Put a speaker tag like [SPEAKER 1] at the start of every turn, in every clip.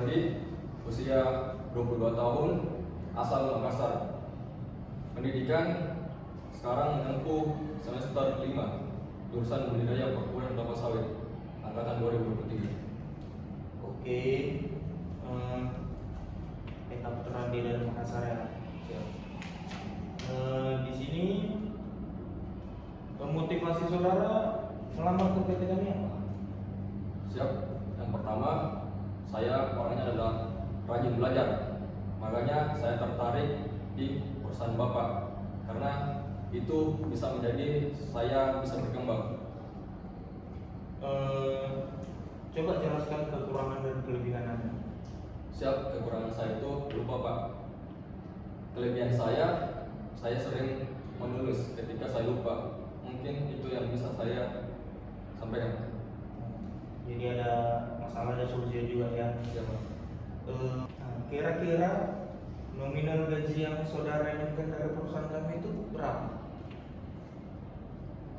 [SPEAKER 1] Suwardi, usia 22 tahun, asal Makassar. Pendidikan sekarang menempuh semester 5, jurusan budidaya perkebunan kelapa sawit, angkatan 2023.
[SPEAKER 2] Oke, Eka Putra Randi dari Makassar ya. Di sini motivasi saudara melamar ke PT kami apa?
[SPEAKER 1] Siap. Yang pertama, saya orangnya adalah rajin belajar. Makanya saya tertarik di perusahaan Bapak karena itu bisa menjadi saya bisa berkembang.
[SPEAKER 2] Coba jelaskan kekurangan dan kelebihan Anda.
[SPEAKER 1] Siap. Kekurangan saya itu lupa Pak. Kelebihan saya sering menulis ketika saya lupa. Mungkin itu yang bisa saya sampaikan.
[SPEAKER 2] Jadi ada masalah dan solusi juga ya.
[SPEAKER 1] Siap Pak.
[SPEAKER 2] Kira-kira nominal gaji yang saudara inginkan dari perusahaan kami itu berapa?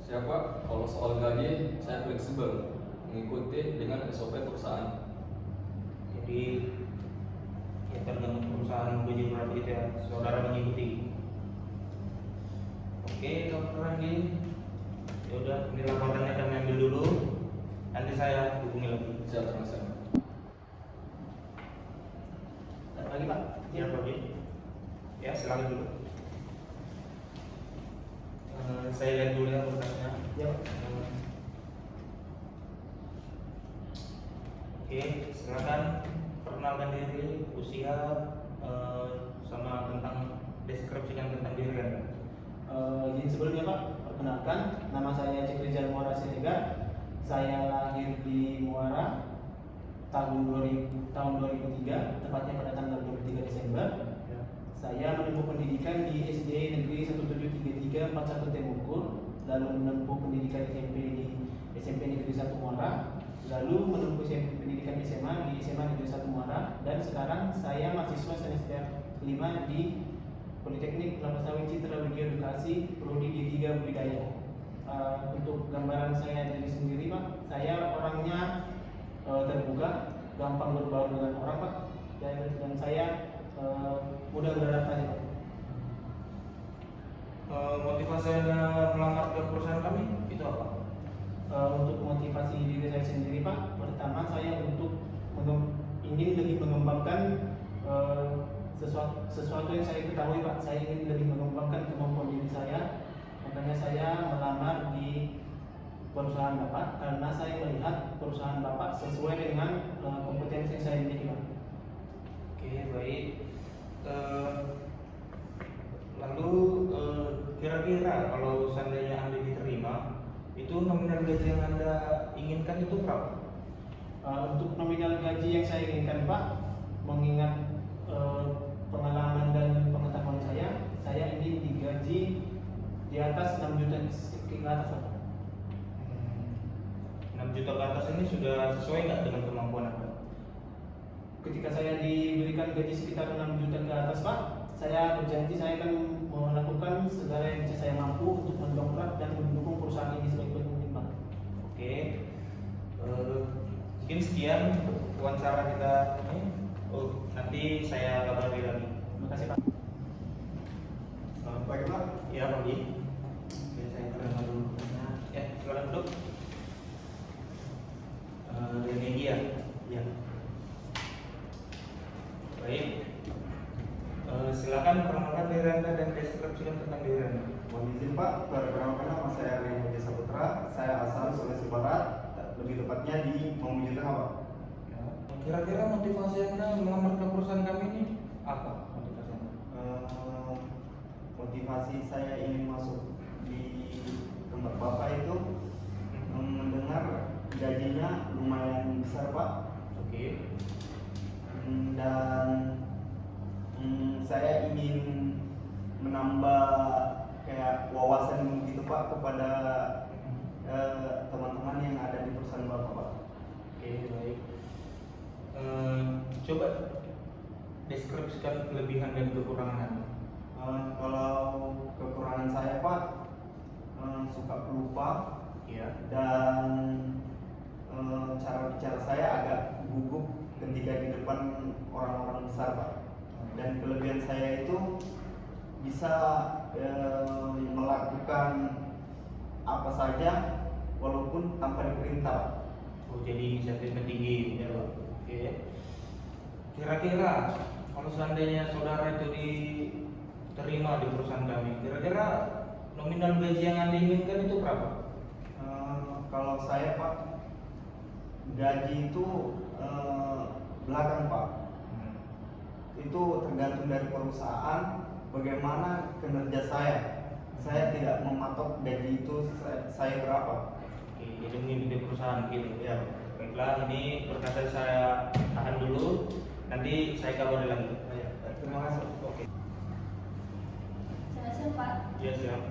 [SPEAKER 1] Siap Pak. Kalau soal gaji saya fleksibel mengikuti dengan SOP perusahaan.
[SPEAKER 2] Jadi ya tergantung perusahaan gaji berapa itu ya, saudara mengikuti. Oke, Dokter Randi. Ya udah, ini laporannya kami ambil dulu. Nanti saya hubungi lagi.
[SPEAKER 1] Siap, terima kasih.
[SPEAKER 2] Ada lagi Pak? Ya Pak. Ya silakan dulu. Saya lihat dulu ya berkasnya. Ya. Oke, silakan perkenalkan diri, usia, sama tentang deskripsikan tentang diri Anda.
[SPEAKER 3] Izin sebelumnya Pak, perkenalkan nama saya Cik Rizal Muara Siregar. Saya lahir di Muara tahun 2003, tepatnya pada tanggal 23 Desember.
[SPEAKER 2] Ya.
[SPEAKER 3] Saya menempuh pendidikan di SD Negeri 1733 41 Temukur, lalu menempuh pendidikan SMP di SMP Negeri 1 Muara, lalu menempuh pendidikan SMA di SMA Negeri 1 Muara, dan sekarang saya mahasiswa semester 5 di Politeknik Kelapa Sawit Citra Widya Edukasi, Prodi D3 Budidaya. Untuk gambaran saya diri sendiri Pak, saya orangnya terbuka, gampang berbaur dengan orang Pak, dan saya mudah beradaptasi Pak.
[SPEAKER 2] Motivasi Anda melamar ke perusahaan kami itu apa?
[SPEAKER 3] Untuk motivasi diri saya sendiri Pak, pertama saya untuk ingin lebih mengembangkan sesuatu yang saya ketahui Pak. Saya ingin lebih mengembangkan kemampuan diri saya, makanya saya melamar di perusahaan Bapak karena saya melihat perusahaan Bapak sesuai dengan kompetensi yang saya miliki Pak.
[SPEAKER 2] Oke, baik. Lalu kira-kira kalau seandainya Anda diterima, itu nominal gaji yang Anda inginkan itu berapa?
[SPEAKER 3] Untuk nominal gaji yang saya inginkan Pak, mengingat pengalaman dan pengetahuan saya ingin digaji di atas 6 juta ke atas Pak.
[SPEAKER 2] 6 juta ke atas ini sudah sesuai nggak dengan kemampuan Anda?
[SPEAKER 3] Ketika saya diberikan gaji sekitar 6 juta ke atas Pak, saya berjanji saya akan melakukan segala yang bisa saya mampu untuk mendongkrak dan mendukung perusahaan ini sebaik mungkin Pak.
[SPEAKER 2] Oke, mungkin sekian wawancara kita ini. Nanti saya kabari lagi.
[SPEAKER 3] Terima kasih Pak.
[SPEAKER 2] Baik Pak. Ya Pak. Oke, saya terima dulu. Ya, silakan duduk. Media. Ya. Baik. Silakan perkenalkan diri Anda dan deskripsikan tentang diri Anda.
[SPEAKER 4] Mohon izin Pak, perkenalkan nama saya Reno Desa Putra. Saya asal Sulawesi Barat, lebih tepatnya di Mamuju Tengah Pak.
[SPEAKER 2] Ya. Kira-kira motivasi Anda melamar ke perusahaan kami ini apa? Motivasi Anda?
[SPEAKER 4] Motivasi saya ingin masuk di tempat Bapak itu mendengar gajinya lumayan besar Pak.
[SPEAKER 2] Oke.
[SPEAKER 4] Dan saya ingin menambah kayak wawasan gitu Pak kepada teman-teman yang ada di perusahaan Bapak Pak.
[SPEAKER 2] Oke, baik. Coba deskripsikan kelebihan dan kekurangan Anda.
[SPEAKER 4] Kalau kekurangan saya Pak, suka pelupa
[SPEAKER 2] Ya.
[SPEAKER 4] dan cara bicara saya agak gugup ketika di depan orang-orang besar Pak. Dan kelebihan saya itu bisa melakukan apa saja walaupun tanpa diperintah.
[SPEAKER 2] Oh, jadi inisiatifnya tinggi ya Pak. Oke. Kira-kira kalau seandainya saudara itu diterima di perusahaan kami, kira-kira nominal gaji yang Anda inginkan itu berapa?
[SPEAKER 4] Kalau saya Pak, gaji itu belakang Pak. Itu tergantung dari perusahaan, bagaimana kinerja saya. Saya tidak mematok gaji itu saya berapa.
[SPEAKER 2] Oke, jadi mengikuti perusahaan gitu.
[SPEAKER 4] Ya.
[SPEAKER 2] Baiklah, ini perkataan saya tahan dulu. Nanti saya kabari lagi.
[SPEAKER 4] Ya. Terima kasih.
[SPEAKER 2] Oke.
[SPEAKER 5] Saya siap, Pak.
[SPEAKER 2] Iya siap.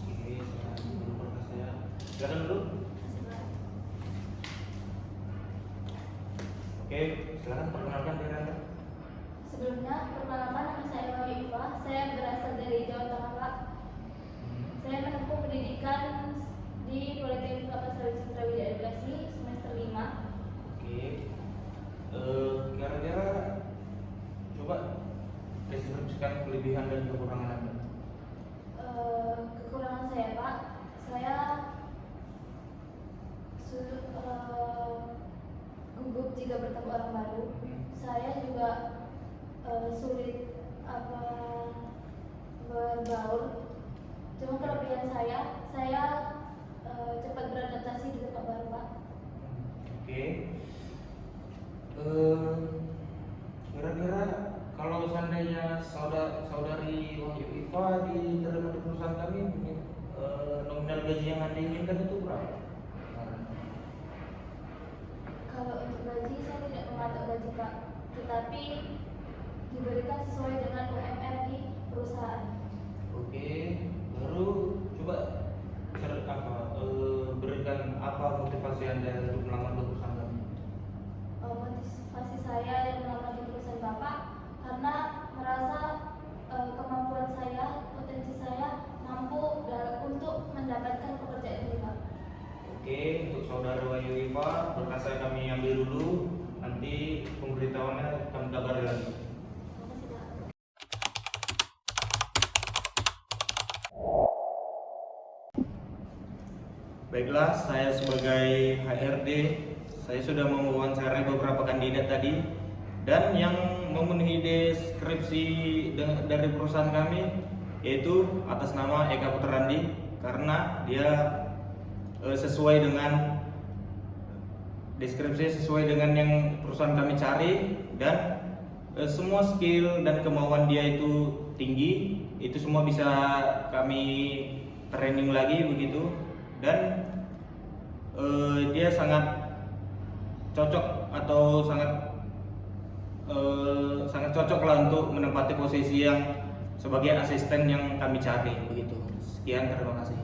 [SPEAKER 2] Oke, saya dulu perkataan saya. Silakan dulu.
[SPEAKER 5] Terima kasih, Pak.
[SPEAKER 2] Oke, silakan perkenalkan diri Anda.
[SPEAKER 5] Sebelumnya, perkenalkan nama saya Wahyu Iva. Saya berasal dari Jawa Tengah, Pak. Saya menempuh pendidikan di Politeknik Kelapa Sawit Sutrawida Edukasi semester 5.
[SPEAKER 2] Oke. Kira-kira coba deskripsikan kelebihan dan kekurangan Anda.
[SPEAKER 5] Kekurangan saya, Pak, saya gugup jika bertemu orang baru. Saya juga sulit bergaul. Cuma kelebihan saya cepat beradaptasi di tempat baru, Pak.
[SPEAKER 2] Oke. Kira-kira kalau seandainya saudari Wahyu Iva diterima di perusahaan kami, nominal gaji yang Anda inginkan itu berapa?
[SPEAKER 5] Kalau untuk gaji saya tidak mematok gaji, Pak, tetapi diberikan sesuai dengan UMR di perusahaan.
[SPEAKER 2] Oke. Lalu coba berikan apa motivasi Anda untuk melamar di perusahaan kami?
[SPEAKER 5] Motivasi saya yang melamar di perusahaan Bapak karena merasa kemampuan saya, potensi saya mampu untuk mendapatkan pekerjaan ini, Pak.
[SPEAKER 2] Oke, untuk saudara Wahyu Iva, berkas saya kami ambil dulu. Nanti pemberitahuannya kami kabari lagi.
[SPEAKER 5] Terima kasih, Pak.
[SPEAKER 2] Baiklah, saya sebagai HRD, saya sudah mewawancarai beberapa kandidat tadi, dan yang memenuhi deskripsi dari perusahaan kami yaitu atas nama Eka Putrandi, karena dia sesuai dengan deskripsi, sesuai dengan yang perusahaan kami cari, dan semua skill dan kemauan dia itu tinggi. Itu semua bisa kami training lagi begitu, dan dia sangat cocok atau sangat cocok lah untuk menempati posisi yang sebagai asisten yang kami cari begitu. Sekian, terima kasih.